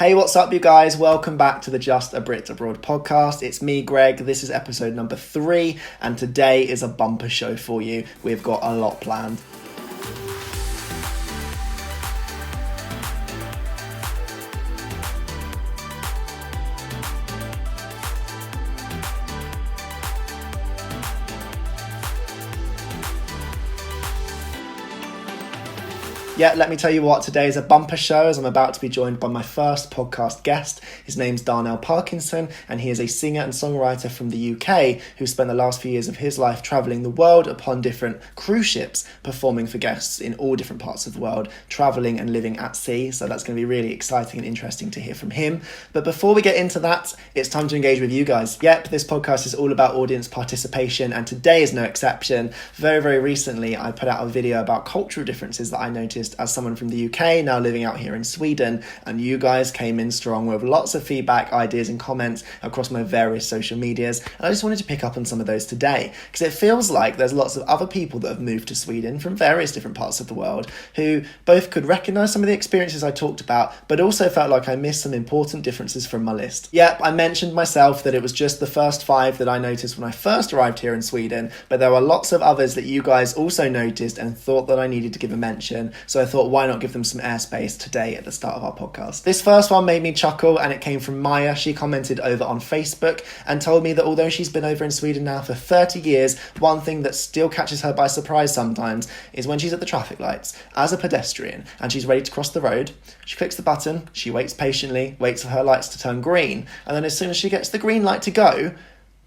Hey, what's up, you guys? Welcome back to the Just a Brit Abroad podcast. It's me, Greg. This is episode number 3, and today is a bumper show for you. We've got a lot planned. Yeah, let me tell you what, today is a bumper show as I'm about to be joined by my first podcast guest. His name's Darnel Parkinson, and he is a singer and songwriter from the UK who spent the last few years of his life travelling the world upon different cruise ships, performing for guests in all different parts of the world, travelling and living at sea. So that's going to be really exciting and interesting to hear from him. But before we get into that, it's time to engage with you guys. Yep, this podcast is all about audience participation, and today is no exception. Very, very recently, I put out a video about cultural differences that I noticed as someone from the UK now living out here in Sweden, and you guys came in strong with lots of feedback, ideas and comments across my various social medias, and I just wanted to pick up on some of those today because it feels like there's lots of other people that have moved to Sweden from various different parts of the world who both could recognise some of the experiences I talked about, but also felt like I missed some important differences from my list. Yep, I mentioned myself that it was just the first 5 that I noticed when I first arrived here in Sweden, but there were lots of others that you guys also noticed and thought that I needed to give a mention, so I thought, why not give them some airspace today at the start of our podcast? This first one made me chuckle, and it came from Maya. She commented over on Facebook and told me that although she's been over in Sweden now for 30 years, one thing that still catches her by surprise sometimes is when she's at the traffic lights as a pedestrian and she's ready to cross the road. She clicks the button, she waits patiently, waits for her lights to turn green, and then as soon as she gets the green light to go,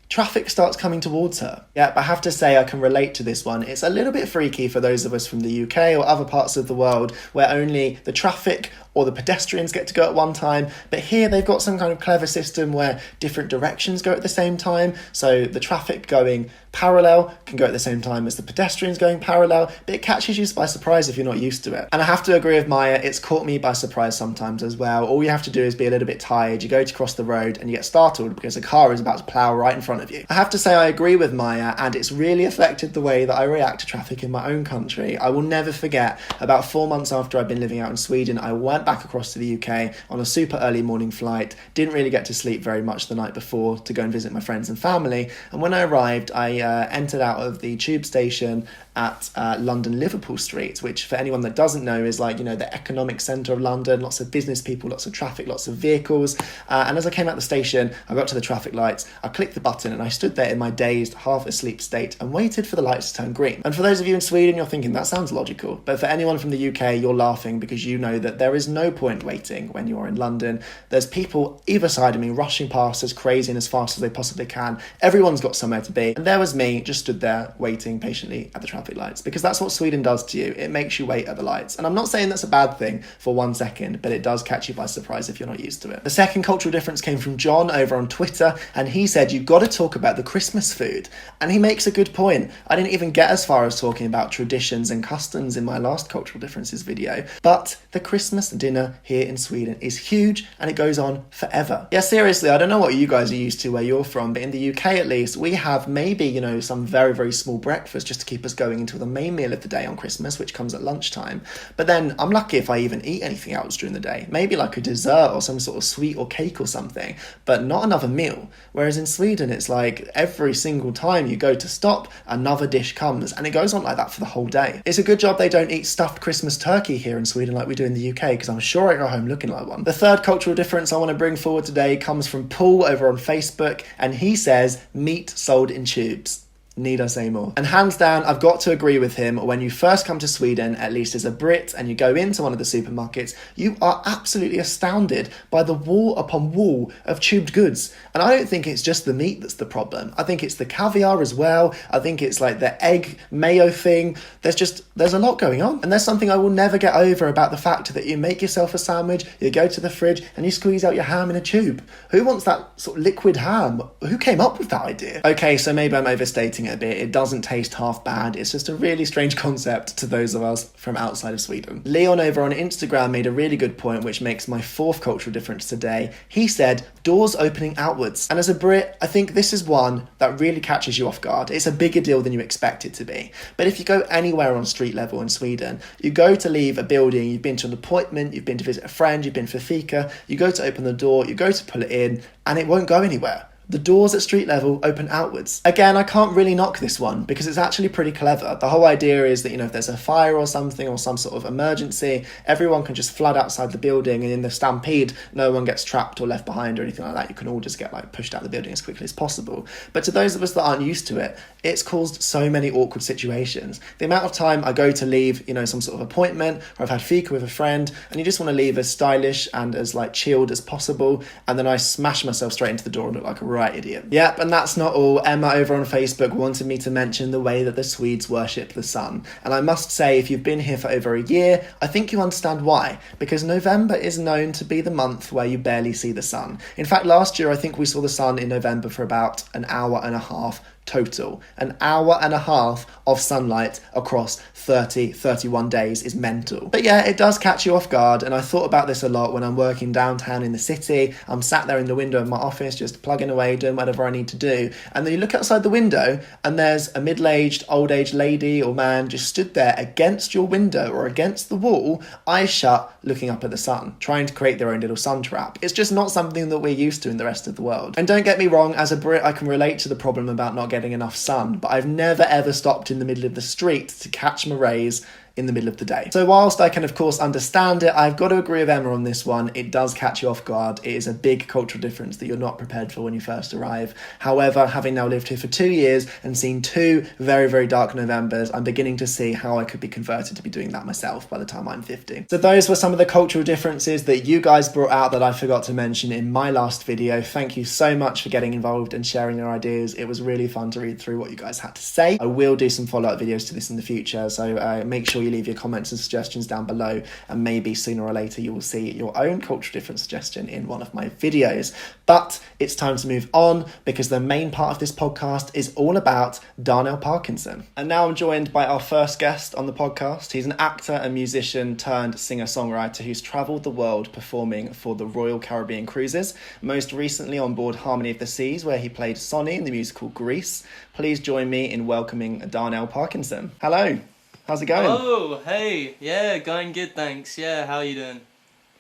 traffic starts coming towards her. Yep, I have to say I can relate to this one. It's a little bit freaky for those of us from the UK or other parts of the world where only the traffic or the pedestrians get to go at one time, but here they've got some kind of clever system where different directions go at the same time, so the traffic going parallel can go at the same time as the pedestrians going parallel, but it catches you by surprise if you're not used to it. And I have to agree with Maya, it's caught me by surprise sometimes as well. All you have to do is be a little bit tired, you go to cross the road and you get startled because a car is about to plough right in front of you. I have to say I agree with Maya, and it's really affected the way that I react to traffic in my own country. I will never forget, about 4 months after I'd been living out in Sweden, I went back across to the UK on a super early morning flight, didn't really get to sleep very much the night before to go and visit my friends and family, and when I arrived I entered out of the tube station at London Liverpool Street, which for anyone that doesn't know is like, you know, the economic centre of London, lots of business people, lots of traffic, lots of vehicles, and as I came out the station I got to the traffic lights, I clicked the button and I stood there in my dazed, half asleep state and waited for the lights to turn green. And for those of you in Sweden, you're thinking that sounds logical, but for anyone from the UK, you're laughing because you know that there is no point waiting when you're in London. There's people either side of me rushing past as crazy and as fast as they possibly can. Everyone's got somewhere to be, and there was me just stood there waiting patiently at the traffic lights, because that's what Sweden does to you. It makes you wait at the lights, and I'm not saying that's a bad thing for 1 second, but it does catch you by surprise if you're not used to it. The second cultural difference came from John over on Twitter, and he said you've got to talk about the Christmas food, and he makes a good point. I didn't even get as far as talking about traditions and customs in my last cultural differences video, but the Christmas dinner here in Sweden is huge and it goes on forever. Yeah, seriously, I don't know what you guys are used to where you're from, but in the UK at least, we have maybe, you know, some very, very small breakfast just to keep us going until the main meal of the day on Christmas, which comes at lunchtime. But then I'm lucky if I even eat anything else during the day, maybe like a dessert or some sort of sweet or cake or something, but not another meal. Whereas in Sweden, it's like every single time you go to stop, another dish comes, and it goes on like that for the whole day. It's a good job they don't eat stuffed Christmas turkey here in Sweden like we do in the UK, because I'm sure I go home looking like one. The third cultural difference I want to bring forward today comes from Paul over on Facebook, and he says meat sold in tubes. Need I say more? And hands down, I've got to agree with him. When you first come to Sweden, at least as a Brit, and you go into one of the supermarkets, you are absolutely astounded by the wall upon wall of tubed goods. And I don't think it's just the meat that's the problem. I think it's the caviar as well. I think it's like the egg mayo thing. There's a lot going on. And there's something I will never get over about the fact that you make yourself a sandwich, you go to the fridge, and you squeeze out your ham in a tube. Who wants that sort of liquid ham? Who came up with that idea? Okay, so maybe I'm overstating overrating it a bit. It doesn't taste half bad. It's just a really strange concept to those of us from outside of Sweden. Leon over on Instagram made a really good point, which makes my fourth cultural difference today. He said, doors opening outwards. And as a Brit, I think this is one that really catches you off guard. It's a bigger deal than you expect it to be. But if you go anywhere on street level in Sweden, you go to leave a building, you've been to an appointment, you've been to visit a friend, you've been for fika, you go to open the door, you go to pull it in, and it won't go anywhere. The doors at street level open outwards. Again, I can't really knock this one because it's actually pretty clever. The whole idea is that, you know, if there's a fire or something or some sort of emergency, everyone can just flood outside the building, and in the stampede, no one gets trapped or left behind or anything like that. You can all just get pushed out the building as quickly as possible. But to those of us that aren't used to it, it's caused so many awkward situations. The amount of time I go to leave, you know, some sort of appointment, or I've had fika with a friend, and you just want to leave as stylish and as chilled as possible, and then I smash myself straight into the door and look like a right idiot. Yep, and that's not all. Emma over on Facebook wanted me to mention the way that the Swedes worship the sun. And I must say, if you've been here for over a year, I think you understand why. Because November is known to be the month where you barely see the sun. In fact, last year I think we saw the sun in November for about an hour and a half total. An hour and a half of sunlight across 31 days is mental. But yeah, it does catch you off guard, and I thought about this a lot when I'm working downtown in the city. I'm sat there in the window of my office just plugging away, doing whatever I need to do, and then you look outside the window and there's a middle-aged, old-aged lady or man just stood there against your window or against the wall, eyes shut, looking up at the sun, trying to create their own little sun trap. It's just not something that we're used to in the rest of the world. And don't get me wrong, as a Brit I can relate to the problem about not getting enough sun, but I've never ever stopped in the middle of the street to catch my rays in the middle of the day. So whilst I can of course understand it, I've got to agree with Emma on this one. It does catch you off guard. It is a big cultural difference that you're not prepared for when you first arrive. However, having now lived here for 2 years and seen 2 very, very dark Novembers, I'm beginning to see how I could be converted to be doing that myself by the time I'm 50. So those were some of the cultural differences that you guys brought out that I forgot to mention in my last video. Thank you so much for getting involved and sharing your ideas. It was really fun to read through what you guys had to say. I will do some follow-up videos to this in the future, so make sure you leave your comments and suggestions down below, and maybe sooner or later you will see your own cultural difference suggestion in one of my videos. But it's time to move on because the main part of this podcast is all about Darnell Parkinson. And now I'm joined by our first guest on the podcast. He's an actor and musician turned singer-songwriter who's travelled the world performing for the Royal Caribbean Cruises, most recently on board Harmony of the Seas, where he played Sonny in the musical Grease. Please join me in welcoming Darnell Parkinson. Hello. How's it going? Oh, hey. Yeah, going good, thanks. Yeah, how are you doing?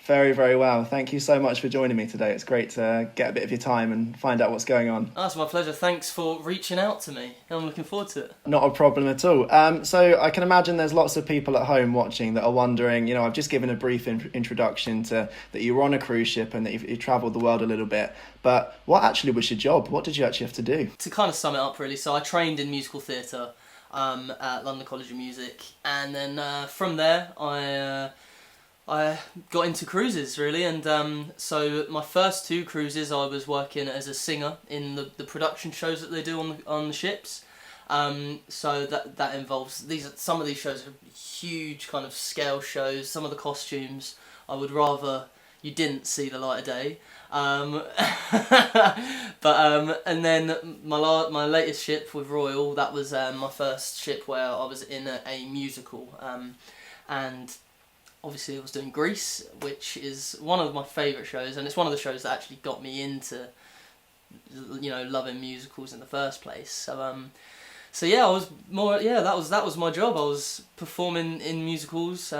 Very, very well. Thank you so much for joining me today. It's great to get a bit of your time and find out what's going on. Oh, it's my pleasure. Thanks for reaching out to me. I'm looking forward to it. Not a problem at all. So I can imagine there's lots of people at home watching that are wondering, you know, I've just given a brief introduction to that you were on a cruise ship and that you travelled the world a little bit. But what actually was your job? What did you actually have to do? To kind of sum it up, really, so I trained in musical theatre at London College of Music, and then from there I got into cruises, really, and so my first 2 cruises I was working as a singer in the production shows that they do on the ships. So that involves some of these shows are huge kind of scale shows. Some of the costumes I would rather you didn't see the light of day. But and then my latest ship with Royal, that was my first ship where I was in a musical, and obviously I was doing Grease, which is one of my favourite shows, and it's one of the shows that actually got me into, you know, loving musicals in the first place. So yeah, that was my job. I was performing in musicals,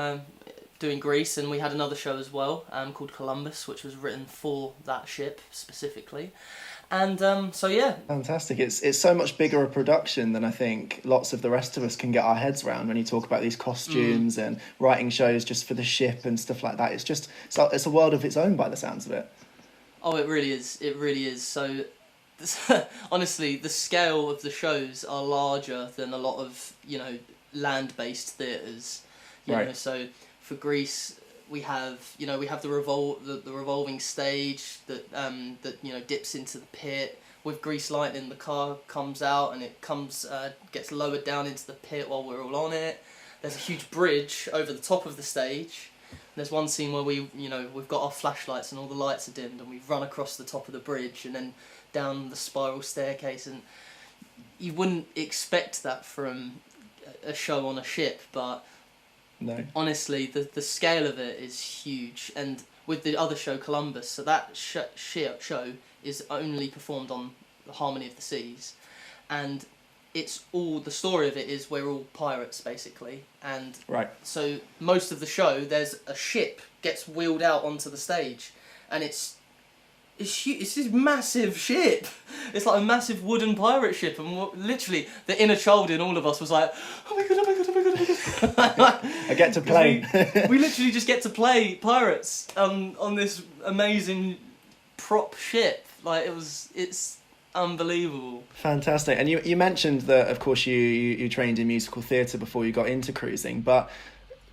doing Grease, and we had another show as well called Columbus, which was written for that ship specifically. And so yeah. Fantastic. It's so much bigger a production than I think lots of the rest of us can get our heads around when you talk about these costumes and writing shows just for the ship and stuff like that. It's a world of its own by the sounds of it. Oh, it really is. It really is. So honestly, the scale of the shows are larger than a lot of, you know, land-based theatres. You know, so for Grease, we have the revolving stage that you know dips into the pit. With Grease Lightning, the car comes out and it gets lowered down into the pit while we're all on it. There's a huge bridge over the top of the stage. There's one scene where we've got our flashlights and all the lights are dimmed and we run across the top of the bridge and then down the spiral staircase, and you wouldn't expect that from a show on a ship, but No. honestly, the scale of it is huge. And with the other show, Columbus, so that show is only performed on the Harmony of the Seas, and it's all, the story of it is we're all pirates basically, and Right. so most of the show there's a ship gets wheeled out onto the stage, and it's huge. It's this massive ship. It's like a massive wooden pirate ship, and literally the inner child in all of us was like, oh my god, oh my god, oh my god, oh my god. I get to play. We literally just get to play pirates on this amazing prop ship. Like it's unbelievable. Fantastic. And you mentioned that, of course, you trained in musical theatre before you got into cruising, but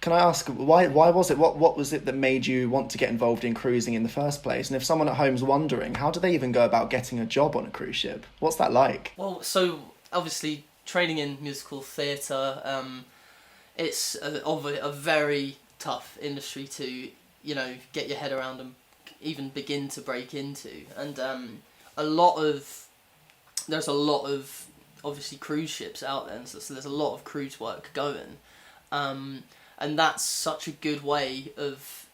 can I ask, why was it, what was it that made you want to get involved in cruising in the first place? And if someone at home's wondering, how do they even go about getting a job on a cruise ship? What's that like? Well, so obviously training in musical theatre, it's a very tough industry to, get your head around and even begin to break into. And there's a lot of obviously cruise ships out there, and so there's a lot of cruise work going. And that's such a good way of,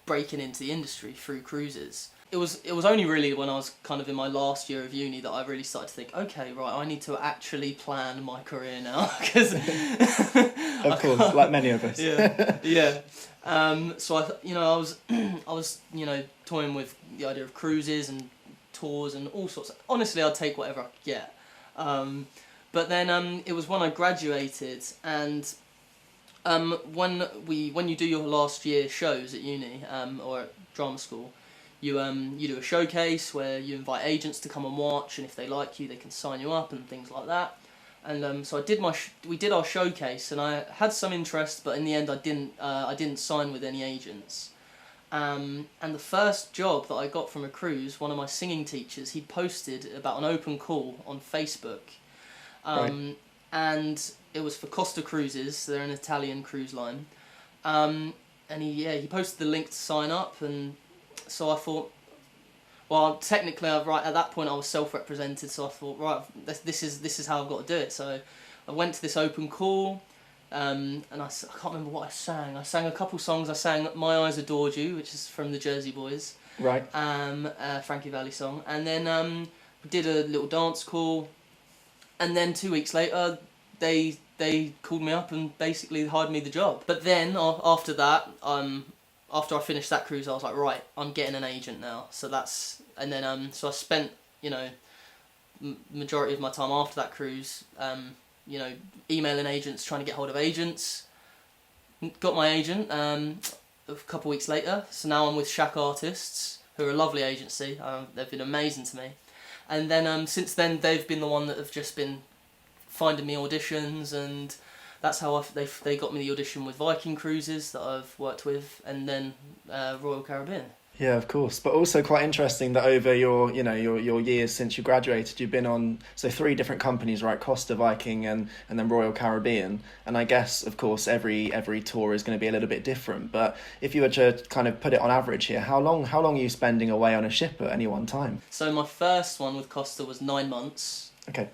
breaking into the industry through cruises. It was only really when I was kind of in my last year of uni that I really started to think, okay, right, I need to actually plan my career now, because Of course, like many of us. yeah. So I was toying with the idea of cruises and tours and all sorts. Honestly, I'd take whatever I could get. But then it was when I graduated, and when you do your last year shows at uni or at drama school, you do a showcase where you invite agents to come and watch, and if they like you, they can sign you up and things like that. And so I did we did our showcase, and I had some interest, but in the end I didn't sign with any agents. And the first job that I got from a cruise, one of my singing teachers, he posted about an open call on Facebook. Right. And it was for Costa Cruises, they're an Italian cruise line. And he posted the link to sign up, and so I thought, well, technically, right at that point I was self-represented, so I thought, right, this is how I've got to do it. So I went to this open call, and I can't remember what I sang. I sang a couple songs. I sang My Eyes Adored You, which is from the Jersey Boys. Right. Frankie Valli song. And then we did a little dance call, and then 2 weeks later, they called me up and basically hired me the job. But then after that, after I finished that cruise, I was like, right, I'm getting an agent now. So so I spent, majority of my time after that cruise, emailing agents, trying to get hold of agents. Got my agent a couple of weeks later. So now I'm with Shack Artists, who are a lovely agency. They've been amazing to me. And then since then, they've been the one that have just been finding me auditions, and that's how they got me the audition with Viking Cruises that I've worked with, and then Royal Caribbean. Yeah, of course. But also quite interesting that over your years since you graduated, you've been on 3 different companies, right? Costa, Viking, and then Royal Caribbean. And I guess, of course, every tour is going to be a little bit different. But if you were to kind of put it on average here, how long are you spending away on a ship at any one time? So my first one with Costa was 9 months. Okay.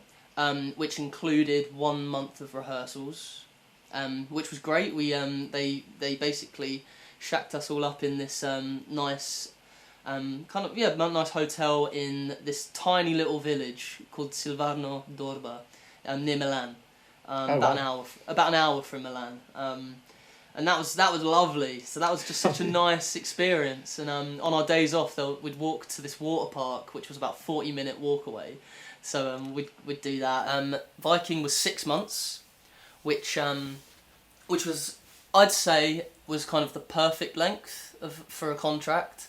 Which included 1 month of rehearsals, which was great. We they basically shacked us all up in this nice nice hotel in this tiny little village called Silvarno d'Orba, near Milan, about an hour from Milan, and that was lovely. So that was just such a nice experience. And on our days off, we'd walk to this water park, which was about 40-minute walk away. So we'd do that. Viking was 6 months, which was, I'd say, was kind of the perfect length for a contract.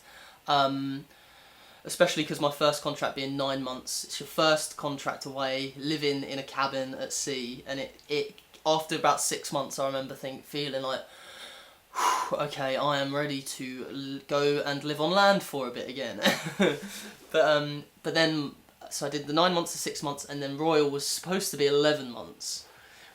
Especially because my first contract being 9 months, it's your first contract away, living in a cabin at sea, and it after about 6 months, I remember feeling like, okay, I am ready to go and live on land for a bit again. But then. So I did the 9 months to 6 months, and then Royal was supposed to be 11 months,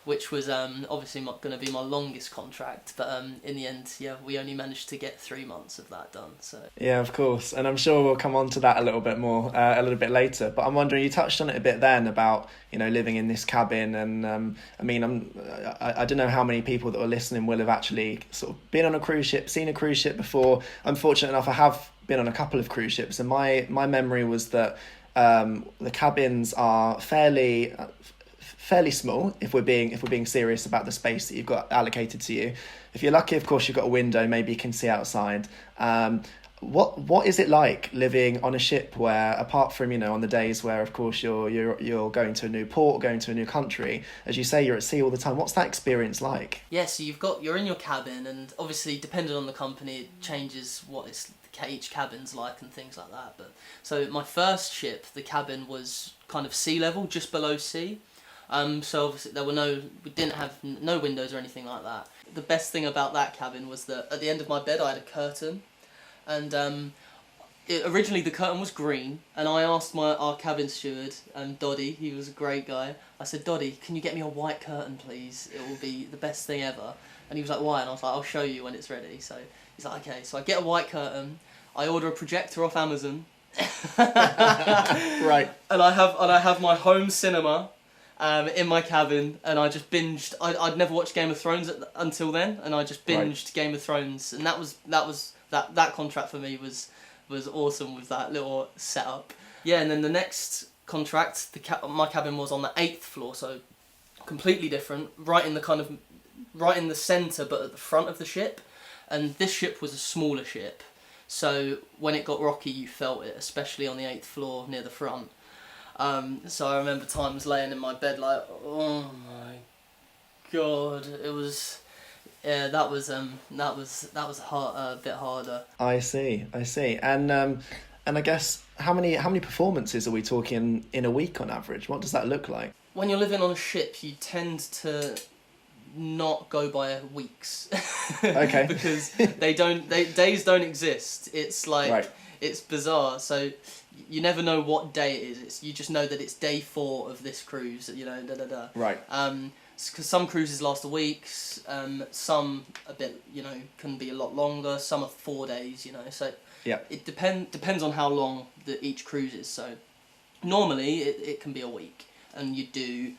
which was obviously going to be my longest contract, but in the end, yeah, we only managed to get 3 months of that done. So Yeah, of course, and I'm sure we'll come on to that a little bit more a little bit later. But I'm wondering, you touched on it a bit then about living in this cabin, and I don't know how many people that are listening will have actually sort of been on a cruise ship, seen a cruise ship before. I'm fortunate enough; I have been on a couple of cruise ships, and my memory was that the cabins are fairly small if we're being serious about the space that you've got allocated to you. If you're lucky, of course, you've got a window, maybe you can see outside. What is it like living on a ship where, apart from on the days where of course you're going to a new port, going to a new country, as you say, you're at sea all the time? What's that experience like? Yeah, so you're in your cabin, and obviously depending on the company it changes what each cabin's like and things like that. But so my first ship, the cabin was kind of sea level, just below sea. So obviously we didn't have no windows or anything like that. The best thing about that cabin was that at the end of my bed I had a curtain, and originally the curtain was green, and I asked our cabin steward, Doddy, he was a great guy, I said, Doddy, can you get me a white curtain please? It will be the best thing ever. And he was like, why? And I was like, I'll show you when it's ready. So he's like, okay. So I get a white curtain, I order a projector off Amazon, Right. and I have my home cinema in my cabin, and I just binged. I'd never watched Game of Thrones until then, and I just binged Game of Thrones, and that contract for me was awesome with that little setup. Yeah, and then the next contract, my cabin was on the 8th floor, so completely different, right in the centre, but at the front of the ship, and this ship was a smaller ship, so when it got rocky, you felt it, especially on the 8th floor near the front. So I remember times laying in my bed like, oh my god, it was, yeah, that was a bit harder. I see, and I guess how many performances are we talking in a week on average? What does that look like? When you're living on a ship, you tend to not go by weeks. Okay. Because days don't exist. It's like, right. It's bizarre. So you never know what day it is. You just know that it's day 4 of this cruise. Right. Because some cruises last a week. Some a bit. Can be a lot longer. Some are 4 days. So yeah. It depends on how long each cruise is. So normally it can be a week, and you do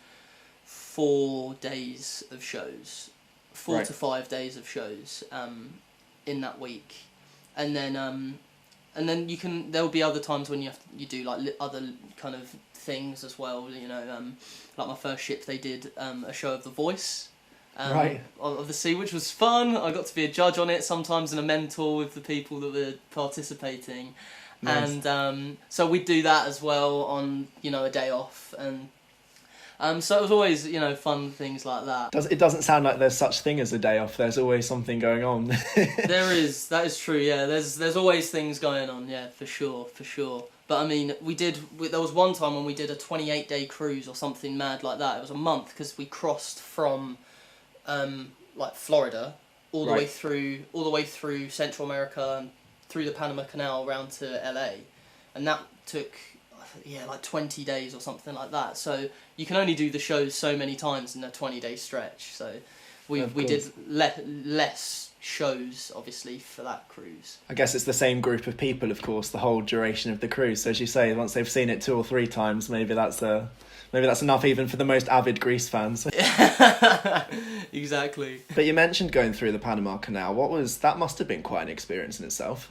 4 days of shows, 4 right. to 5 days of shows in that week, and then there'll be other times when you do like other kind of things as well. Like my first ship, they did a show of The Voice, right. of the sea, which was fun. I got to be a judge on it sometimes and a mentor with the people that were participating. Nice. And so we'd do that as well on a day off, and so it was always fun things like that. It doesn't sound like there's such thing as a day off. There's always something going on. There is. That is true. Yeah. There's always things going on. Yeah, for sure. But I mean, there was one time when we did a 28-day cruise or something mad like that. It was a month because we crossed from like Florida all the right. way through Central America and through the Panama Canal around to LA, and that took like 20 days or something like that. So you can only do the shows so many times in a 20-day stretch. So we did less shows obviously for that cruise. I guess it's the same group of people, of course, the whole duration of the cruise. So as you say, once they've seen it 2 or 3 times, maybe that's enough even for the most avid Grease fans. Exactly. But you mentioned going through the Panama Canal. That must have been quite an experience in itself.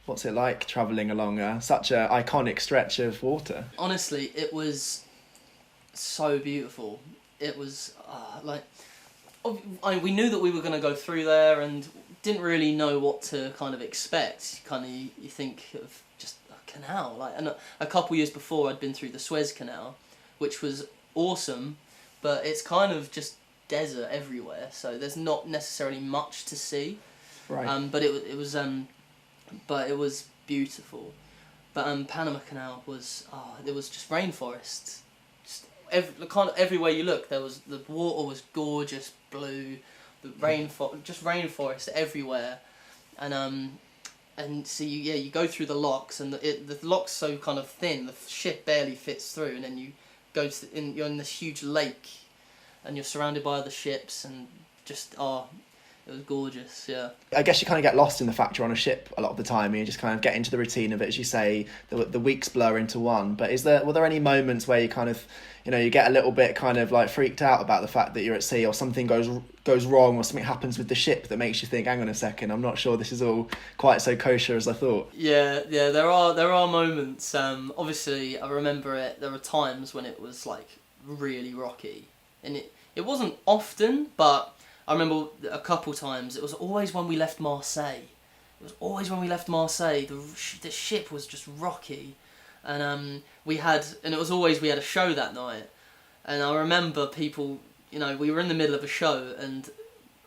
What's it like travelling along such an iconic stretch of water? Honestly, it was so beautiful. It was we knew that we were going to go through there and didn't really know what to kind of expect. You think of just a canal. And a couple years before I'd been through the Suez Canal, which was awesome, but it's kind of just desert everywhere, so there's not necessarily much to see. Right. But it was beautiful. But Panama Canal was it was just rainforest. Just everywhere you look, the water was gorgeous blue, just rainforest everywhere, and so you go through the locks, and the lock's so kind of thin, the ship barely fits through, and then you you're in this huge lake, and you're surrounded by other ships, and just it was gorgeous. Yeah. I guess you kind of get lost in the fact you're on a ship a lot of the time, and you just kind of get into the routine of it, as you say. The weeks blur into one. But were there any moments where you kind of, you get a little bit kind of like freaked out about the fact that you're at sea, or something goes wrong, or something happens with the ship that makes you think, hang on a second, I'm not sure this is all quite so kosher as I thought? Yeah, there are moments. Obviously, I remember it. There were times when it was like really rocky, and it wasn't often, but I remember a couple times. It was always when we left Marseille. The ship was just rocky, and we had a show that night. And I remember people, we were in the middle of a show, and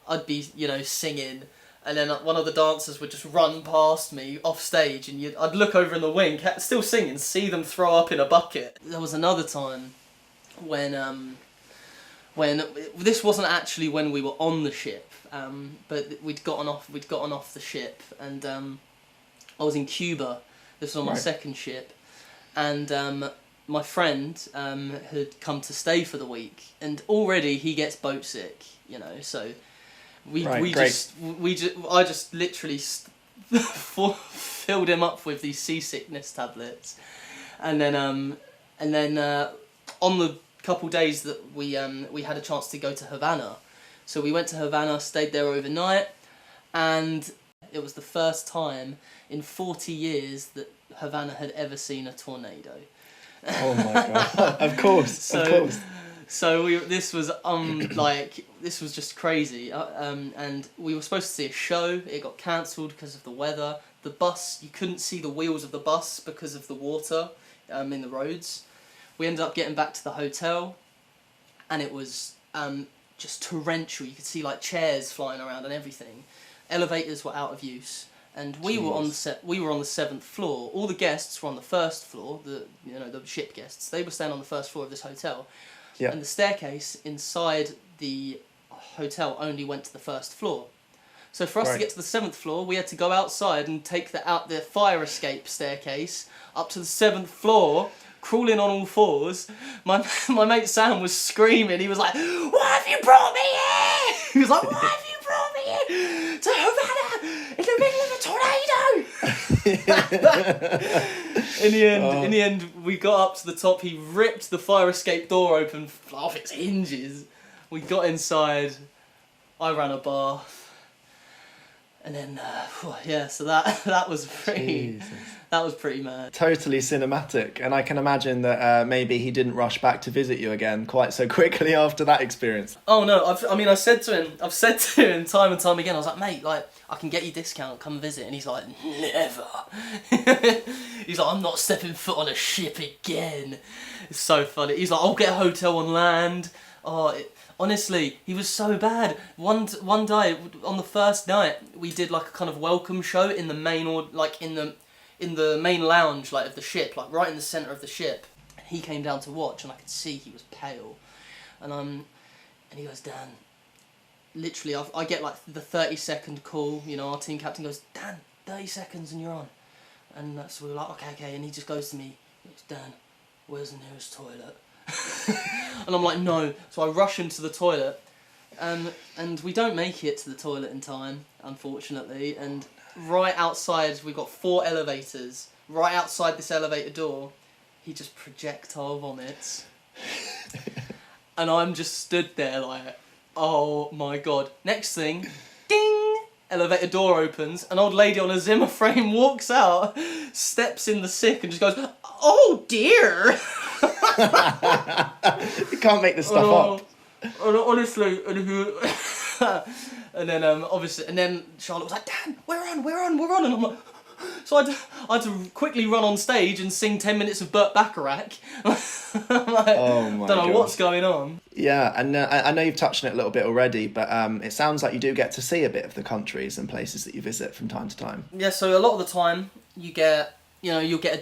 I'd be, singing, and then one of the dancers would just run past me off stage, and I'd look over in the wing, still singing, see them throw up in a bucket. There was another time when this wasn't actually when we were on the ship, but we'd gotten off the ship, and I was in Cuba. This was on my second ship, and my friend had come to stay for the week, and already he gets boat sick, so I just literally filled him up with these seasickness tablets, and then on the couple days that we had a chance to go to Havana, so we went to Havana, stayed there overnight, and it was the first time in 40 years that Havana had ever seen a tornado. Oh my god! Of course. So this was just crazy, and we were supposed to see a show. It got cancelled because of the weather. The bus, you couldn't see the wheels of the bus because of the water in the roads. We ended up getting back to the hotel, and it was just torrential. You could see like chairs flying around and everything. Elevators were out of use, and we were on the 7th floor. All the guests were on the 1st floor. The ship guests, they were staying on the 1st floor of this hotel. Yeah. And the staircase inside the hotel only went to the 1st floor. So for us to get to the 7th floor, we had to go outside and take the fire escape staircase up to the 7th floor, crawling on all fours. My mate Sam was screaming. He was like, "Why have you brought me here?" He was like, "Why have you brought me here to Havana in the middle of a tornado?" In the end, we got up to the top. He ripped the fire escape door open off its hinges. We got inside. I ran a bath. And then, so that was pretty mad. Totally cinematic, and I can imagine that maybe he didn't rush back to visit you again quite so quickly after that experience. Oh no, I've said to him time and time again. I was like, mate, like I can get you discount, come visit, and he's like, never. He's like, I'm not stepping foot on a ship again. It's so funny. He's like, I'll get a hotel on land. Honestly, he was so bad. One day, on the first night, we did like a kind of welcome show in the main in the main lounge of the ship, like right in the centre of the ship. And he came down to watch, and I could see he was pale. And he goes, Dan, literally, I get like the 30-second call. Our team captain goes, Dan, 30 seconds and you're on. And so we were like, okay. And he just goes to me, he goes, Dan, where's the nearest toilet? And I'm like, no. So I rush into the toilet, and we don't make it to the toilet in time, unfortunately. And right outside, we've got 4 elevators. Right outside this elevator door, he just projectile vomits. And I'm just stood there like, oh my god. Next thing, ding! Elevator door opens, an old lady on a Zimmer frame walks out, steps in the sick and just goes, oh dear! You can't make this stuff up. Honestly, and then obviously, and then Charlotte was like, Dan, we're on, and I'm like, so I had to quickly run on stage and sing 10 minutes of Burt Bacharach. I'm like, oh my don't know what's going on. Yeah, and I know you've touched on it a little bit already, but it sounds like you do get to see a bit of the countries and places that you visit from time to time. Yeah, so a lot of the time you get, you'll get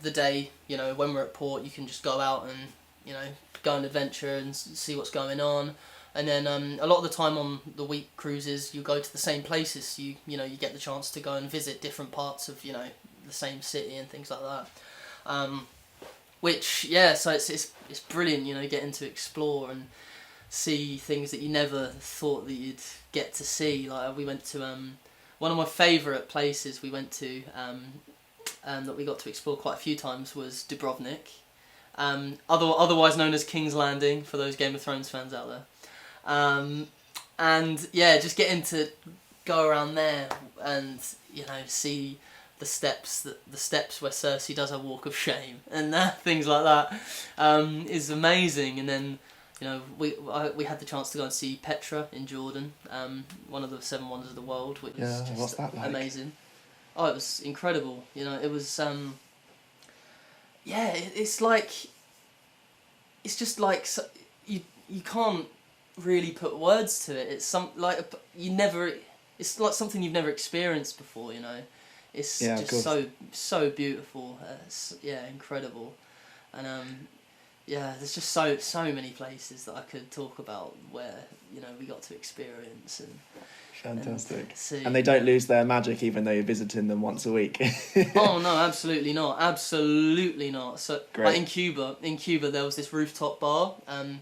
the day, when we're at port, you can just go out and, go on adventure and see what's going on. And then a lot of the time on the week cruises, you go to the same places. You get the chance to go and visit different parts of the same city and things like that. So it's brilliant, getting to explore. see things that you never thought that you'd get to see. Like we went to one of my favourite places we went to that we got to explore quite a few times was Dubrovnik, otherwise known as King's Landing for those Game of Thrones fans out there. And yeah, just getting to go around there and see the steps where Cersei does her walk of shame and things like that is amazing. And then we had the chance to go and see Petra in Jordan, one of the 7 wonders of the world, which was just what's that like? Amazing. Oh, it was incredible. It was it's just like you can't really put words to it. It's it's like something you've never experienced before. It's just so beautiful. It's, incredible. And there's just so many places that I could talk about where we got to experience and. Fantastic. And they don't lose their magic even though you're visiting them once a week. Oh no, absolutely not. Absolutely not. So like in Cuba there was this rooftop bar, and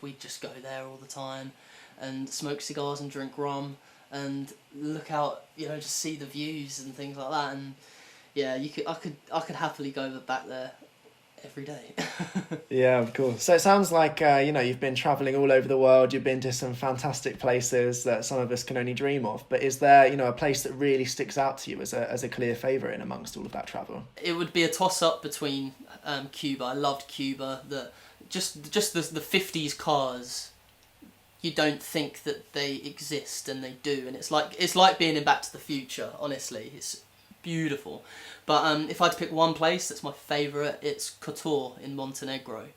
we'd just go there all the time and smoke cigars and drink rum and look out, just see the views and things like that. And yeah, I could happily go back there every day. Yeah, of course. So it sounds like you've been travelling all over the world. You've been to some fantastic places that some of us can only dream of. But is there a place that really sticks out to you as a clear favourite in amongst all of that travel? It would be a toss up between Cuba. I loved Cuba. Just the 50s cars. You don't think that they exist, and they do. And it's like being in Back to the Future. Honestly, it's beautiful. But if I had to pick one place that's my favourite, it's Kotor in Montenegro.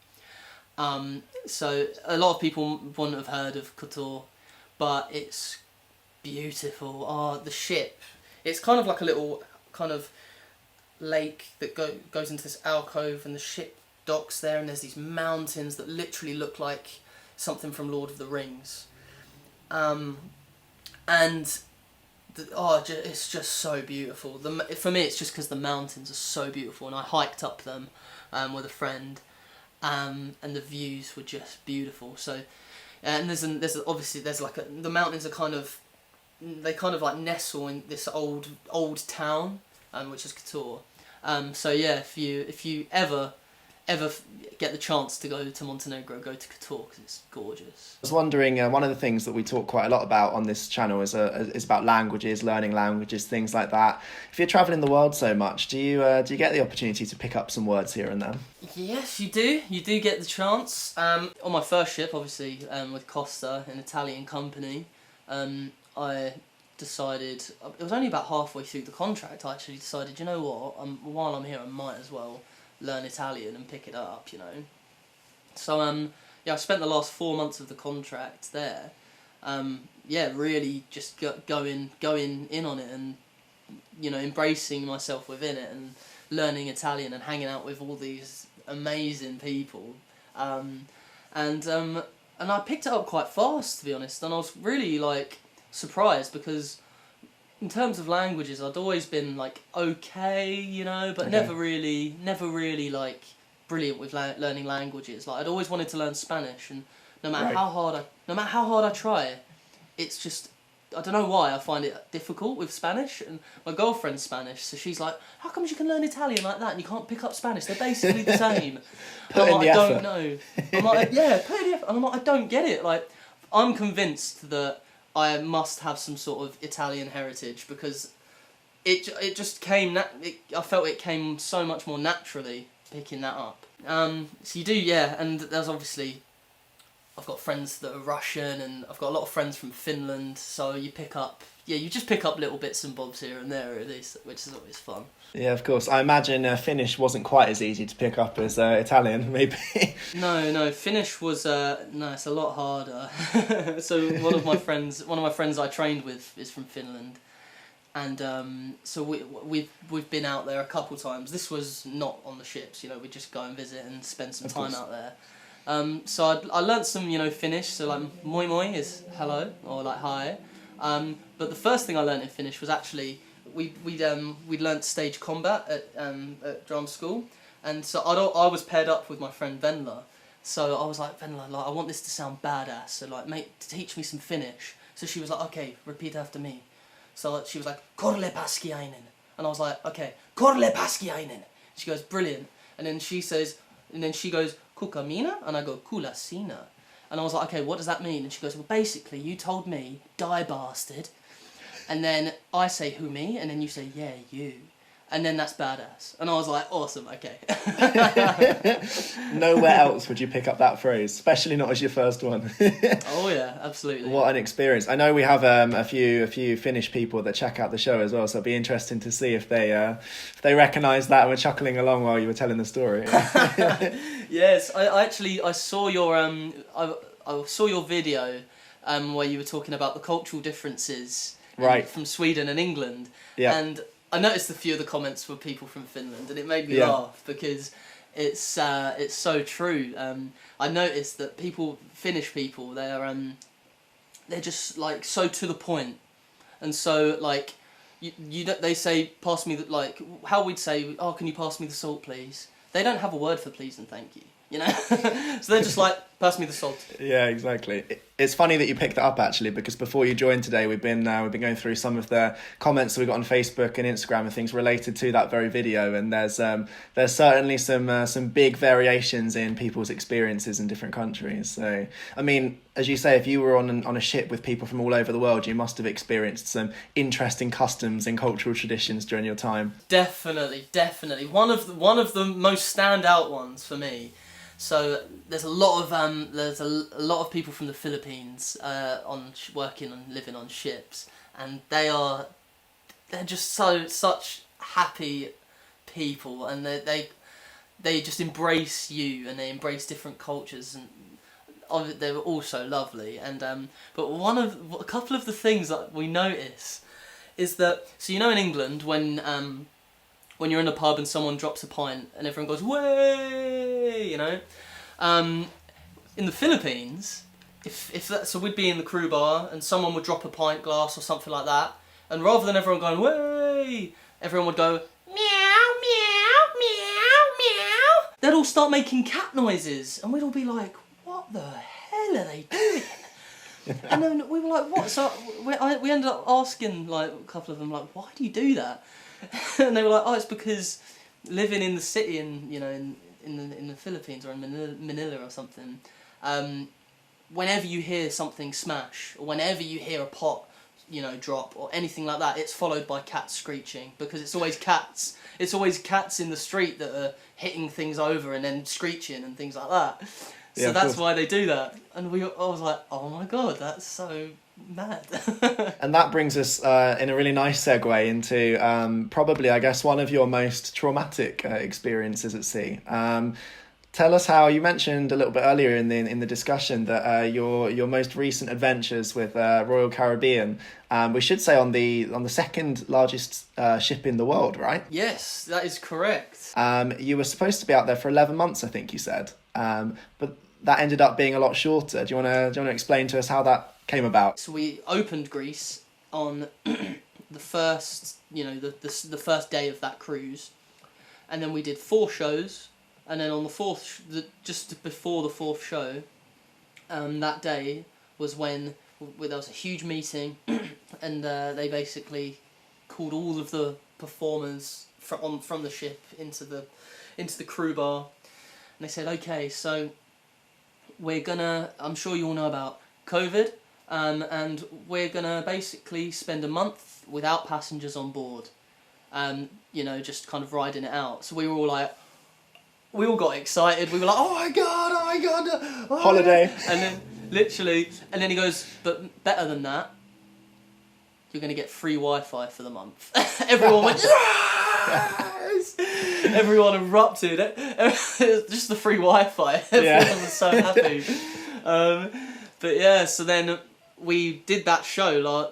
So a lot of people wouldn't have heard of Kotor, but it's beautiful. Oh, the ship. It's kind of like a little kind of lake that goes into this alcove, and the ship docks there, and there's these mountains that literally look like something from Lord of the Rings. And it's just so beautiful. For me, it's just because the mountains are so beautiful, and I hiked up them with a friend, and the views were just beautiful. So, and there's like the mountains are kind of like nestle in this old town, which is Kotor. So yeah, if you ever get the chance to go to Montenegro, go to Kotor because it's gorgeous. I was wondering, one of the things that we talk quite a lot about on this channel is about languages, learning languages, things like that. If you're travelling the world so much, do you get the opportunity to pick up some words here and there? Yes, you do. You do get the chance. On my first ship, obviously, with Costa, an Italian company, I decided, it was only about halfway through the contract, I actually decided, you know what, while I'm here, I might as well learn Italian and pick it up, So I spent the last 4 months of the contract there. Really just going in on it, and embracing myself within it, and learning Italian and hanging out with all these amazing people. And I picked it up quite fast, to be honest, and I was really surprised because in terms of languages, I'd always been okay, but never really brilliant with learning languages. I'd always wanted to learn Spanish, and no matter how hard I try, it's just, I don't know why I find it difficult with Spanish. And my girlfriend's Spanish, so she's like, "How come you can learn Italian like that and you can't pick up Spanish? They're basically the same." Put in the I effort. don't know. I'm like, yeah, put in the effort. And I'm like, I don't get it. I'm convinced that I must have some sort of Italian heritage because it just came. I felt it came so much more naturally picking that up. So you do, yeah. And there's obviously, I've got friends that are Russian, and I've got a lot of friends from Finland. So you just pick up little bits and bobs here and there, at least, which is always fun. Yeah, of course. I imagine Finnish wasn't quite as easy to pick up as Italian, maybe. No, Finnish was it's a lot harder. So one of my friends I trained with is from Finland, and so we've been out there a couple times. This was not on the ships, we just go and visit and spend some time out there. So I learnt some Finnish. So moi moi is hello or hi. But the first thing I learnt in Finnish was actually we'd learnt stage combat at drama school, and so I was paired up with my friend Venla, So I was like, Venla, like, I want this to sound badass, so like, teach me some Finnish. So she was like, okay, repeat after me. So she was like, Korle paskiainen. And I was like, okay, Korle paskiainen. She goes, brilliant. And then she goes, kuka mina? And I go, kula sina. And I was like, okay, what does that mean? And she goes, well, basically, you told me, die bastard. And then I say, who, me? And then you say, yeah, you. And then that's badass. And I was like, awesome, okay. Nowhere else would you pick up that phrase, especially not as your first one. Oh yeah, absolutely. What an experience. I know we have a few Finnish people that check out the show as well, so it'd be interesting to see if they recognise that and were chuckling along while you were telling the story. Yes, I saw your I saw your video where you were talking about the cultural differences right. from Sweden and England. Yeah. And I noticed a few of the comments were people from Finland, and it made me laugh because it's so true. I noticed that Finnish people, they're just like so to the point, and so like they say pass me the, like how we'd say, oh, can you pass me the salt please? They don't have a word for please and thank you. You know, so they're just like, pass me the salt. Yeah, exactly. It's funny that you picked that up actually, because before you joined today, we've been going through some of the comments that we got on Facebook and Instagram and things related to that very video, and there's certainly some big variations in people's experiences in different countries. So, I mean, as you say, if you were on a ship with people from all over the world, you must have experienced some interesting customs and cultural traditions during your time. Definitely. One of the most standout ones for me. So there's a lot of people from the Philippines working and living on ships, and they're just such happy people, and they just embrace you, and they embrace different cultures, and they were all so lovely. And but a couple of the things that we notice is that, so you know, in England when you're in a pub and someone drops a pint and everyone goes, way, you know. In the Philippines, so we'd be in the crew bar and someone would drop a pint glass or something like that, and rather than everyone going, way, everyone would go, meow, meow, meow, meow. They'd all start making cat noises, and we'd all be like, what the hell are they doing? And then we were like, what? So we ended up asking like a couple of them, like, why do you do that? And they were like, oh, it's because living in the city in the Philippines or in Manila or something, whenever you hear something smash or whenever you hear a pot, you know, drop or anything like that, it's followed by cats screeching, because it's always cats in the street that are hitting things over and then screeching and things like that. So that's why they do that. And I was like, oh my god, that's so mad. And that brings us in a really nice segue into probably, I guess, one of your most traumatic experiences at sea. Tell us how, you mentioned a little bit earlier in the discussion that your most recent adventures with Royal Caribbean, we should say on the second largest ship in the world, right? Yes, that is correct. You were supposed to be out there for 11 months, I think you said, but that ended up being a lot shorter. Do you want to explain to us how that came about? So we opened Greece on the first, the first day of that cruise, and then we did 4 shows, and then on the fourth, just before the 4th show, that day was when there was a huge meeting, and they basically called all of the performers from the ship into the crew bar, and they said, okay, so we're gonna, I'm sure you all know about COVID, and we're gonna basically spend a month without passengers on board, just kind of riding it out. So we were all like, we all got excited. We were like, oh my god, oh holiday. And then literally, and then he goes, but better than that, you're gonna get free Wi-Fi for the month. Everyone went, yes! Everyone erupted. Just the free Wi-Fi. Everyone was so happy. But yeah, so then we did that show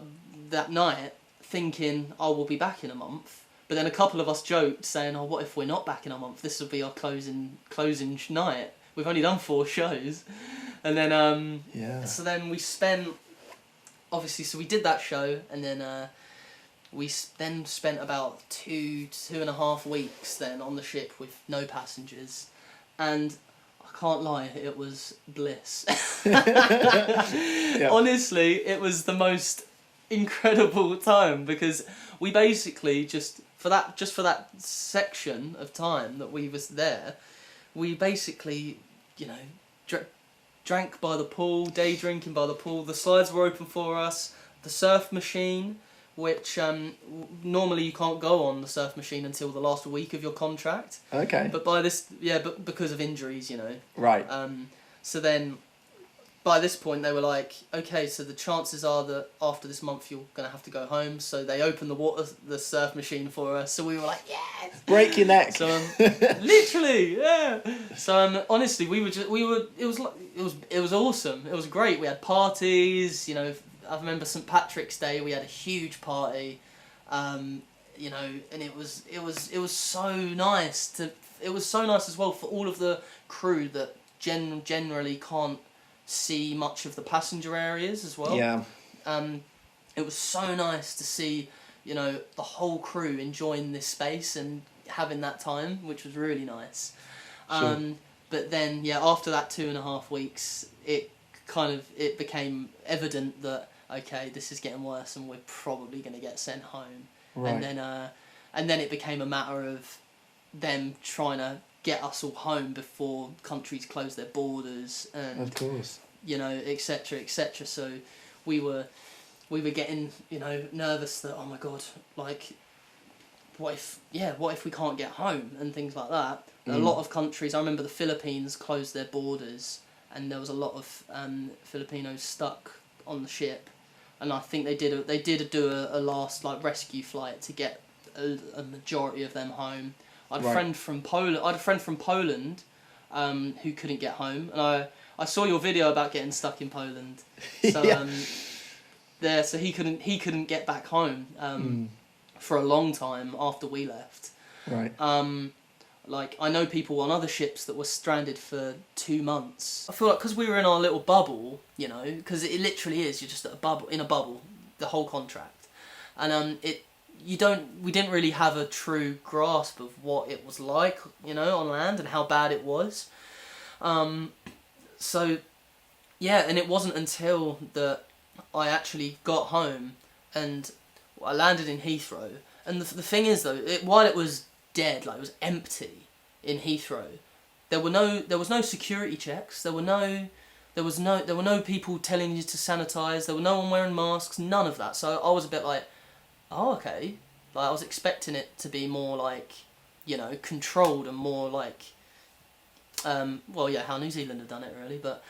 that night, thinking, oh, we'll be back in a month. But then a couple of us joked, saying, oh, what if we're not back in a month? This will be our closing night. We've only done 4 shows. And then, so then we spent, obviously, so we did that show, and then we then spent about 2.5 weeks then on the ship with no passengers. And I I can't lie, it was bliss. Yeah. Honestly, it was the most incredible time, because we basically just for that section of time that we was there, we basically, you know, drank by the pool, day drinking by the pool. The slides were open for us. The surf machine, which normally you can't go on the surf machine until the last week of your contract. Okay. But but because of injuries, you know. Right. So then, by this point, they were like, okay, so the chances are that after this month you're gonna have to go home. So they opened the surf machine for us. So we were like, yes. Break your neck. So literally, yeah. So honestly, it was awesome. It was great. We had parties, you know. I remember St. Patrick's Day. We had a huge party, you know, and it was so nice It was so nice as well for all of the crew that generally can't see much of the passenger areas as well. Yeah. It was so nice to see, you know, the whole crew enjoying this space and having that time, which was really nice. Sure. But then, yeah, after that 2.5 weeks, it became evident that, okay, this is getting worse and we're probably going to get sent home. Right. And then it became a matter of them trying to get us all home before countries closed their borders, and Of course. you know, etc., etc. So we were getting, you know, nervous that, oh my god, like, what if we can't get home and things like that. A lot of countries, I remember the Philippines closed their borders, and there was a lot of Filipinos stuck on the ship, and I think they did do a last like rescue flight to get a majority of them home. I had a friend from Poland who couldn't get home, and I saw your video about getting stuck in Poland. So Yeah. so he couldn't get back home for a long time after we left. Right. Like, I know people on other ships that were stranded for 2 months. I feel like because we were in our little bubble, you know, because it literally is, you're just in a bubble, the whole contract, and we didn't really have a true grasp of what it was like, you know, on land and how bad it was. So, yeah, and it wasn't until that I actually got home and I landed in Heathrow. And the thing is, though, while it was dead, like, it was empty in Heathrow, there was no security checks. There were no people telling you to sanitize. There were no one wearing masks. None of that. So I was a bit like, oh, okay. Like, I was expecting it to be more like, you know, controlled and more like, well, yeah, how New Zealand had done it, really, but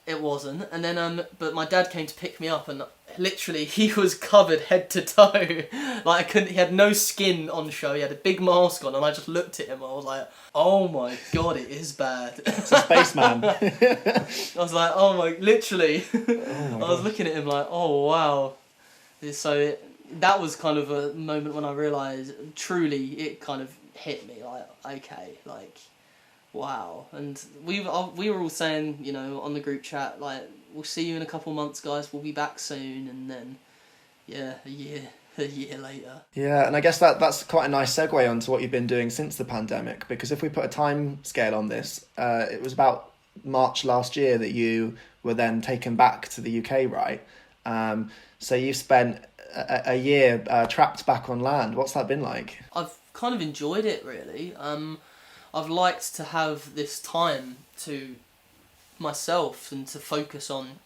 it wasn't. And then, but my dad came to pick me up, and literally he was covered head to toe. Like, he had no skin on show. He had a big mask on, and I just looked at him. I was like, oh my god, it is bad. It's a spaceman. I was like, oh my, literally. Oh my I was looking at him like, oh wow. So that was kind of a moment when I realised, truly, it kind of hit me, like, okay, like, wow. And we were all saying, you know, on the group chat, like, we'll see you in a couple months, guys, we'll be back soon. And then, yeah, a year later. Yeah, and I guess that's quite a nice segue onto what you've been doing since the pandemic, because if we put a time scale on this, it was about March last year that you were then taken back to the UK, right? So you've spent a year trapped back on land. What's that been like? I've kind of enjoyed it, really. I've liked to have this time to myself and to focus on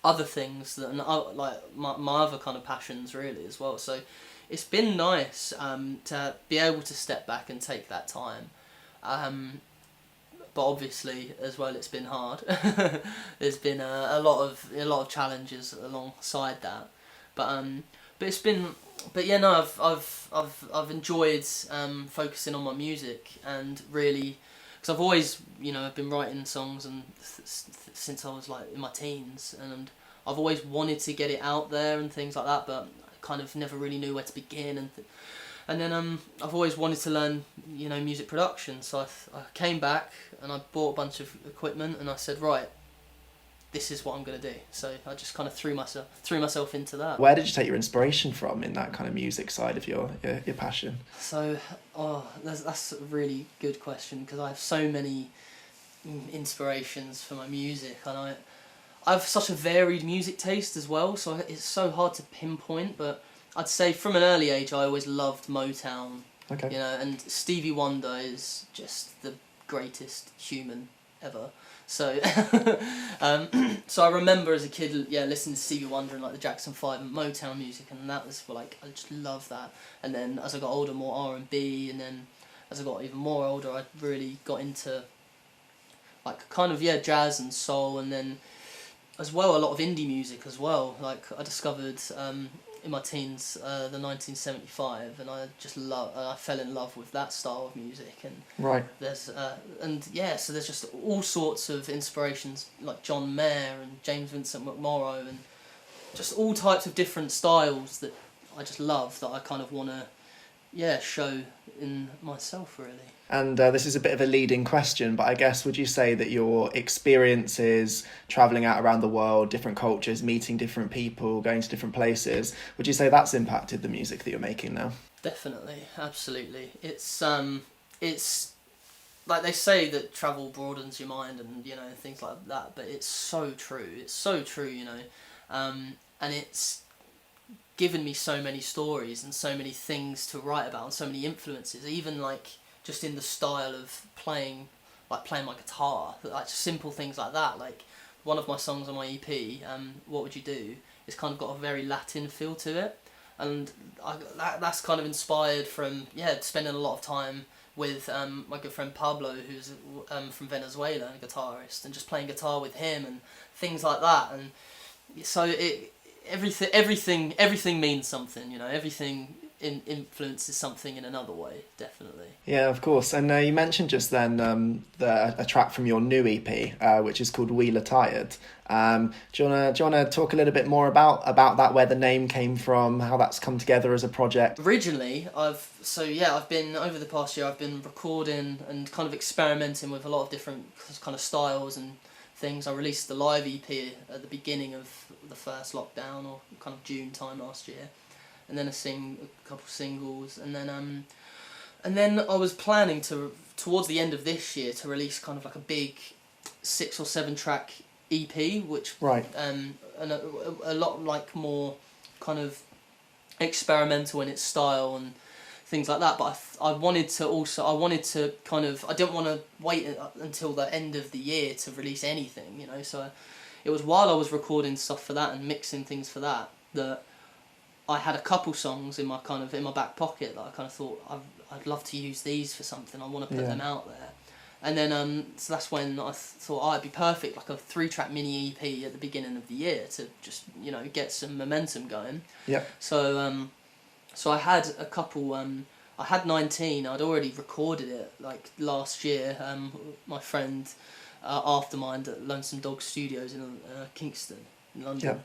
other things that, like my other kind of passions, really, as well. So it's been nice to be able to step back and take that time. But obviously, as well, it's been hard. There's been a lot of challenges alongside that. But it's been, but yeah, no, I've enjoyed focusing on my music, and really, because I've always, you know, I've been writing songs and since I was like in my teens, and I've always wanted to get it out there and things like that, but I kind of never really knew where to begin, and then I've always wanted to learn, you know, music production. So I came back and I bought a bunch of equipment, and I said, right, this is what I'm going to do. So I just kind of threw myself into that. Where did you take your inspiration from in that kind of music side of your passion? So, that's a really good question, because I have so many inspirations for my music, and I have such a varied music taste as well, so it's so hard to pinpoint, but I'd say from an early age I always loved Motown. Okay. You know, and Stevie Wonder is just the greatest human ever. So, so I remember as a kid, listening to Stevie Wonder and like the Jackson 5 and Motown music, and that was like, I just love that. And then as I got older, more R&B, and then as I got even more older, I really got into like kind of jazz and soul, and then as well a lot of indie music as well. Like I discovered in my teens the 1975, and I fell in love with that style of music. And right, there's so there's just all sorts of inspirations like John Mayer and James Vincent McMorrow, and just all types of different styles that I just love, that I kind of want to show in myself, really. And this is a bit of a leading question, but I guess, would you say that your experiences travelling out around the world, different cultures, meeting different people, going to different places, would you say that's impacted the music that you're making now? Definitely, absolutely. It's like they say that travel broadens your mind, and things like that, but it's so true. It's so true, and it's given me so many stories and so many things to write about, and so many influences, even like just in the style of playing my guitar, like just simple things like that. Like one of my songs on my EP, What Would You Do, it's kind of got a very Latin feel to it, and that's kind of inspired from spending a lot of time with my good friend Pablo, who's from Venezuela, a guitarist, and just playing guitar with him and things like that. And so everything means something, everything influences something in another way, definitely. Yeah, of course. And you mentioned just then a track from your new EP, which is called Wheeler Tired. Do you wanna talk a little bit more about that, where the name came from, how that's come together as a project? Originally, I've been, over the past year, I've been recording and kind of experimenting with a lot of different kind of styles and things. I released the live EP at the beginning of the first lockdown, or kind of June time last year, and then a couple singles, and then I was planning to, towards the end of this year, to release kind of like a big 6 or 7 track EP, which and a lot like more kind of experimental in its style and things like that. But I wanted to kind of, I didn't want to wait until the end of the year to release anything, so it was while I was recording stuff for that and mixing things for that I had a couple songs in my back pocket that I kind of thought I'd love to use these for something. I want to put them out there. And then so that's when I thought it'd be perfect, like a 3-track mini EP at the beginning of the year to just get some momentum going. Yep. So so I had a couple. I had 19. I'd already recorded it like last year. My friend Aftermind at Lonesome Dog Studios in Kingston, in London. Yep.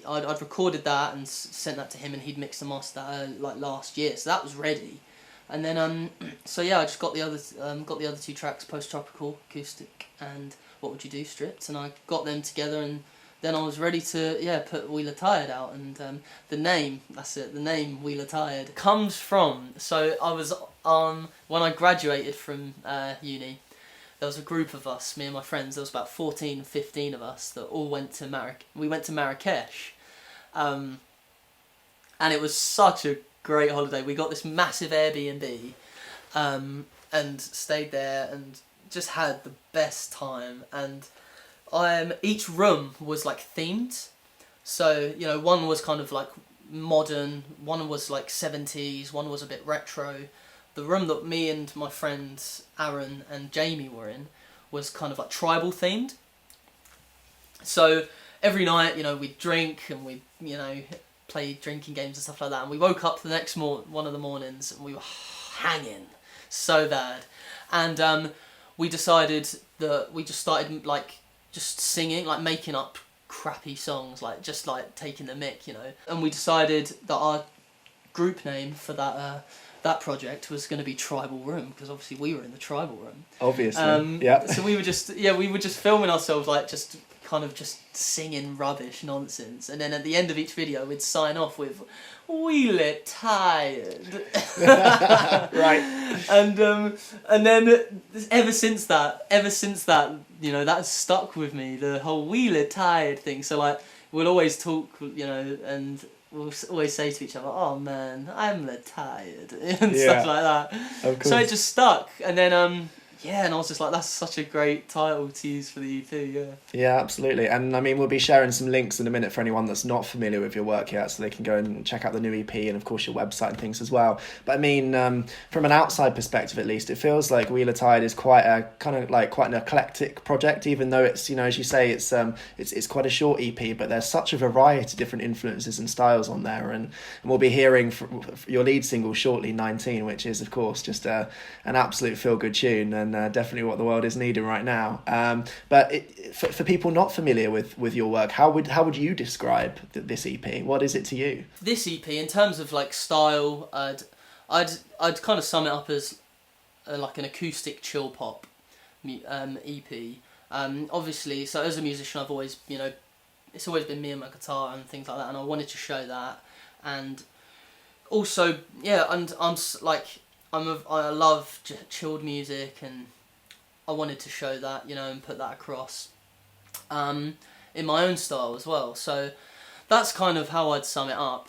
I'd recorded that and sent that to him, and he'd mixed and mastered that like last year, so that was ready. And then I just got the other 2 tracks, Post Tropical Acoustic and What Would You Do stripped, and I got them together, and then I was ready to put Wheeler Tired out. And the name Wheeler Tired comes from, so I was when I graduated from uni, there was a group of us, me and my friends. There was about 14, 15 of us that all went to we went to Marrakesh, and it was such a great holiday. We got this massive Airbnb, and stayed there and just had the best time. And each room was like themed, so one was kind of like modern, one was like 70s, one was a bit retro. The room that me and my friends Aaron and Jamie were in was kind of like tribal themed. So every night, we'd drink and we'd, play drinking games and stuff like that. And we woke up the next one of the mornings and we were hanging so bad. And we decided that we just started like just singing, like making up crappy songs, like just like taking the mick, And we decided that our group name for that project was going to be Tribal Room, because obviously we were in the tribal room. Obviously, yeah. So we were just filming ourselves, like just kind of just singing rubbish nonsense, and then at the end of each video we'd sign off with "We lit tired." Right. And then ever since that, you know, that's stuck with me, the whole "we lit tired" thing. So like we'll always talk, you know, and we'll always say to each other, "Oh man, I'm lit tired," and stuff like that. Of course. So it just stuck, and then yeah, and I was just like, that's such a great title to use for the EP, yeah. Yeah, absolutely. And I mean, we'll be sharing some links in a minute for anyone that's not familiar with your work yet, so they can go and check out the new EP and, of course, your website and things as well. But I mean, from an outside perspective, at least, it feels like Wheeler Tide is quite an eclectic project, even though it's, you know, as you say, it's quite a short EP, but there's such a variety of different influences and styles on there. And we'll be hearing your lead single shortly, 19, which is, of course, just an absolute feel-good tune, and definitely what the world is needing right now. But for people not familiar with your work, how would you describe this EP? What is it to you? This EP, in terms of like style, I'd kind of sum it up as like an acoustic chill pop EP. Obviously, so as a musician, I've always, you know, it's always been me and my guitar and things like that, and I wanted to show that. And also, yeah, and I love chilled music, and I wanted to show that, you know, and put that across in my own style as well. So that's kind of how I'd sum it up,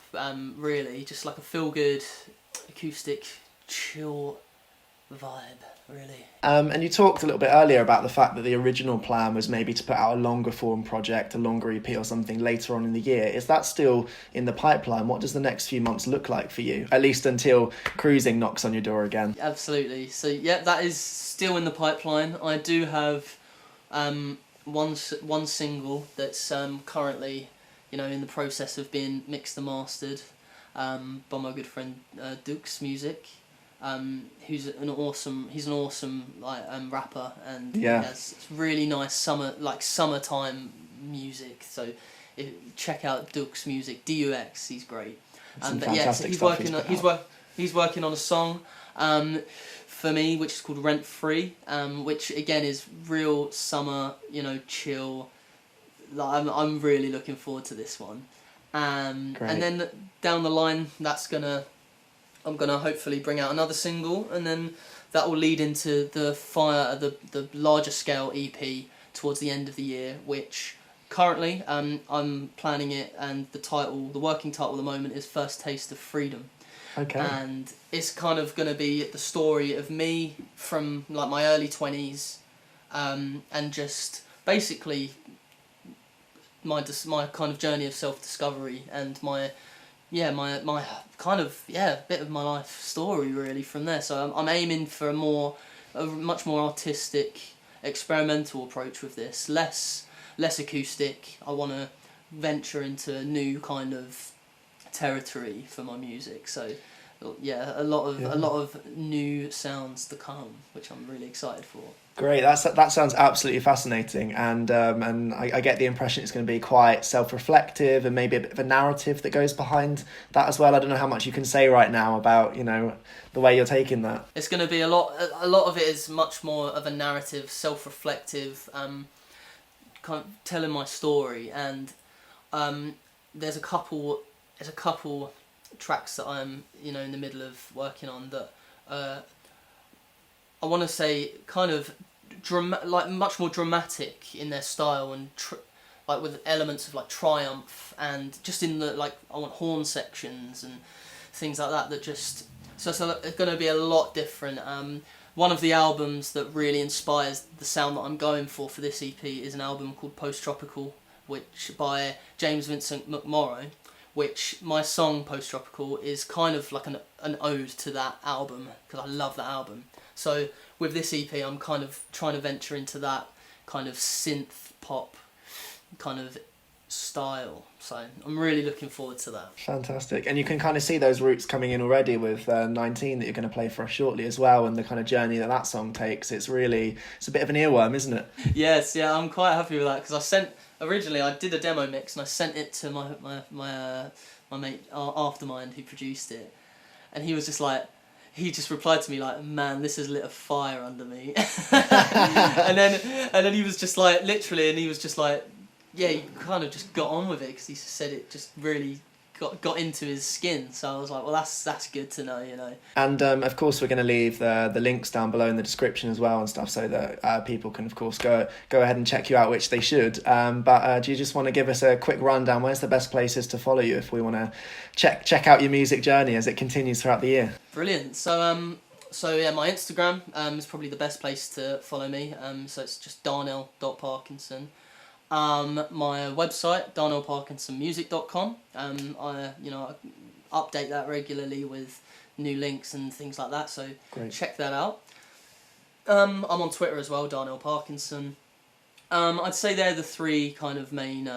really. Just like a feel-good, acoustic, chill vibe, really. And you talked a little bit earlier about the fact that the original plan was maybe to put out a longer form project, a longer EP or something later on in the year. Is that still in the pipeline? What does the next few months look like for you? At least until cruising knocks on your door again. Absolutely. So yeah, that is still in the pipeline. I do have one single that's currently, you know, in the process of being mixed and mastered by my good friend Duke's Music. He's an awesome rapper, and he has really nice summertime music. So check out Duke's Music, Dux. He's great. But yeah, so he's working on a song for me, which is called Rent Free, which again is real summer, you know, chill. Like, I'm really looking forward to this one. And then down the line, I'm gonna hopefully bring out another single, and then that will lead into the larger scale EP towards the end of the year, which currently I'm planning it, and the working title at the moment is First Taste of Freedom. Okay. And it's kind of gonna be the story of me from like my early 20s, and just basically my kind of journey of self-discovery, and my kind of bit of my life story really from there. So I'm aiming for a much more artistic, experimental approach with this, less acoustic. I want to venture into a new kind of territory for my music. So yeah, a lot of new sounds to come, which I'm really excited for. Great, that sounds absolutely fascinating, and I get the impression it's going to be quite self-reflective, and maybe a bit of a narrative that goes behind that as well. I don't know how much you can say right now about, you know, the way you're taking that. It's going to be a lot of it is much more of a narrative, self-reflective, kind of telling my story, and there's a couple tracks that I'm, you know, in the middle of working on that I want to say kind of much more dramatic in their style, and like with elements of like triumph, and just in the I want horn sections and things like that just so it's going to be a lot different. One of the albums that really inspires the sound that I'm going for this EP is an album called Post Tropical, which by James Vincent McMorrow, which my song Post Tropical is kind of like an ode to that album, because I love that album. So with this EP, I'm kind of trying to venture into that kind of synth pop kind of style. So I'm really looking forward to that. Fantastic. And you can kind of see those roots coming in already with 19 that you're going to play for us shortly as well, and the kind of journey that song takes. It's a bit of an earworm, isn't it? Yes, yeah, I'm quite happy with that, because originally I did a demo mix and I sent it to my mate Aftermind, who produced it, and he was just like, he just replied to me like, "Man, this has lit a fire under me." and then he was just like, literally, and he was just like, yeah, he kind of just got on with it because he said it just really got into his skin. So I was like, well, that's good to know, you know. And of course, we're going to leave the links down below in the description as well and stuff, so that people can, of course, go ahead and check you out, which they should. But do you just want to give us a quick rundown? Where's the best places to follow you if we want to check out your music journey as it continues throughout the year? Brilliant. So yeah, my Instagram is probably the best place to follow me. So it's just darnel.parkinson. My website, darnellparkinsonmusic.com. I update that regularly with new links and things like that, so Great. Check that out. I'm on Twitter as well, Darnell Parkinson. I'd say they're the three kind of main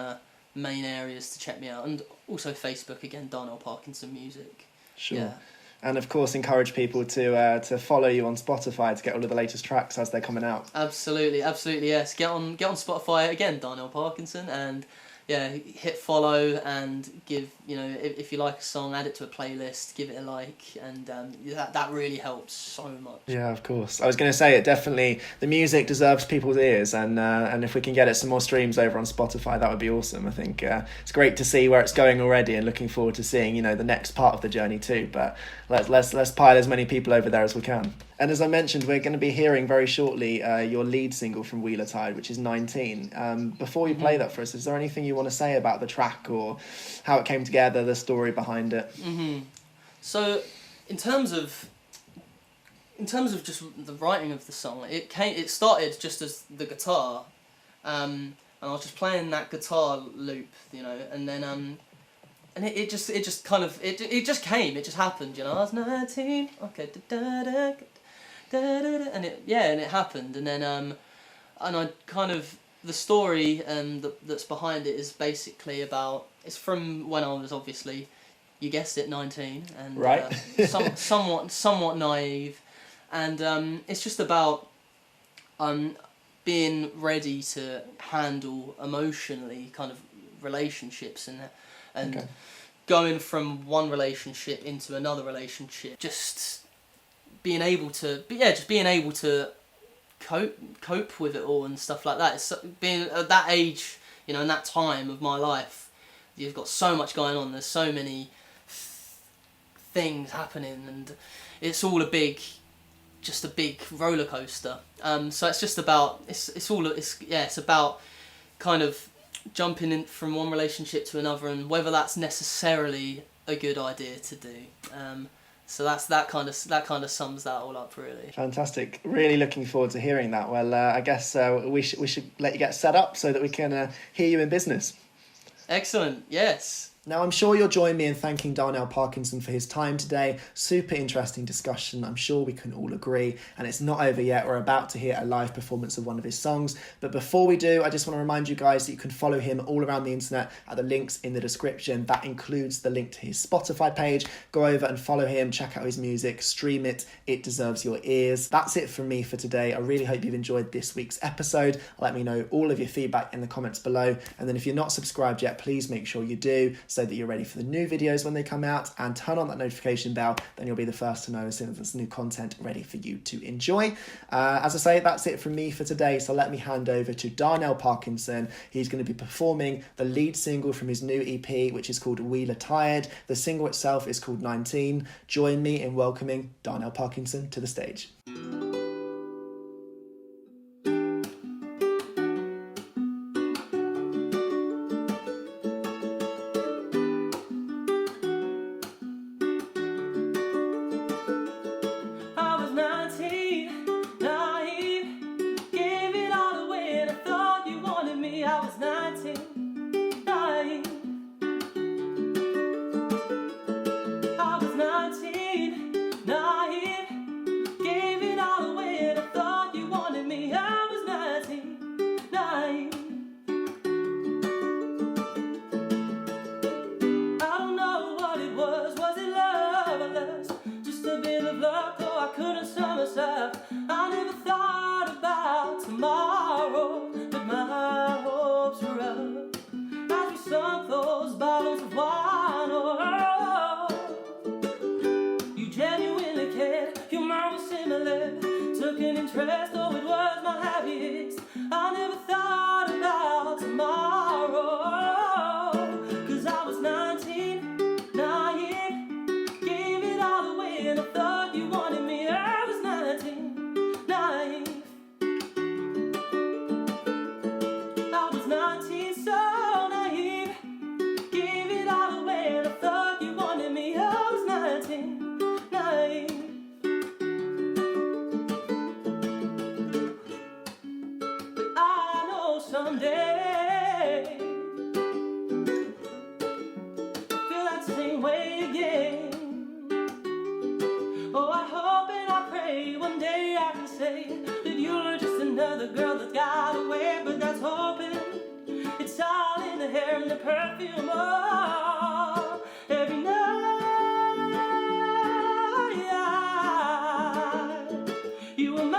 areas to check me out, and also Facebook again, Darnell Parkinson Music. Sure. Yeah. And of course, encourage people to follow you on Spotify to get all of the latest tracks as they're coming out. Absolutely, yes. Get on Spotify again, Darnell Parkinson, and yeah, hit follow and give, if you like a song, add it to a playlist, give it a like, and that really helps so much. Yeah, of course. I was going to say, the music deserves people's ears, and if we can get it some more streams over on Spotify, that would be awesome. I think it's great to see where it's going already, and looking forward to seeing the next part of the journey too. But let's pile as many people over there as we can. And as I mentioned, we're going to be hearing very shortly your lead single from Wheeler Tide, which is 19. Before you play that for us, is there anything you want to say about the track or how it came together, the story behind it? So, in terms of just the writing of the song, it started just as the guitar, and I was just playing that guitar loop, and then and it just came, it just happened, I was 19, okay, and it happened, and then and I kind of, the story that's behind it is basically it's from when I was, obviously, you guessed it, 19, and right. somewhat naive, and it's just about being ready to handle emotionally kind of relationships and Okay. going from one relationship into another relationship, just being able to cope with it all and stuff like that. It's being at that age, in that time of my life, you've got so much going on. There's so many things happening, and it's all a big roller coaster. So it's just about it's about kind of jumping in from one relationship to another, and whether that's necessarily a good idea to do. So that kind of sums that all up, really. Fantastic. Really looking forward to hearing that. Well, I guess we should let you get set up so that we can hear you in business. Excellent. Yes. Now, I'm sure you'll join me in thanking Darnell Parkinson for his time today. Super interesting discussion, I'm sure we can all agree. And it's not over yet. We're about to hear a live performance of one of his songs. But before we do, I just want to remind you guys that you can follow him all around the internet at the links in the description. That includes the link to his Spotify page. Go over and follow him, check out his music, stream it. It deserves your ears. That's it from me for today. I really hope you've enjoyed this week's episode. Let me know all of your feedback in the comments below. And then if you're not subscribed yet, please make sure you do, so that you're ready for the new videos when they come out, and turn on that notification bell, then you'll be the first to know as soon as there's new content ready for you to enjoy. As I say, that's it from me for today, so let me hand over to Darnell Parkinson. He's going to be performing the lead single from his new EP, which is called Wheeler Tired. The single itself is called 19. Join me in welcoming Darnell Parkinson to the stage. Interest, though it was my happiest. I never thought about tomorrow. someday. Feel that same way again. Oh, I hope and I pray one day I can say that you're just another girl that got away. But that's hoping. It's all in the hair and the perfume. Oh, every night you were mine.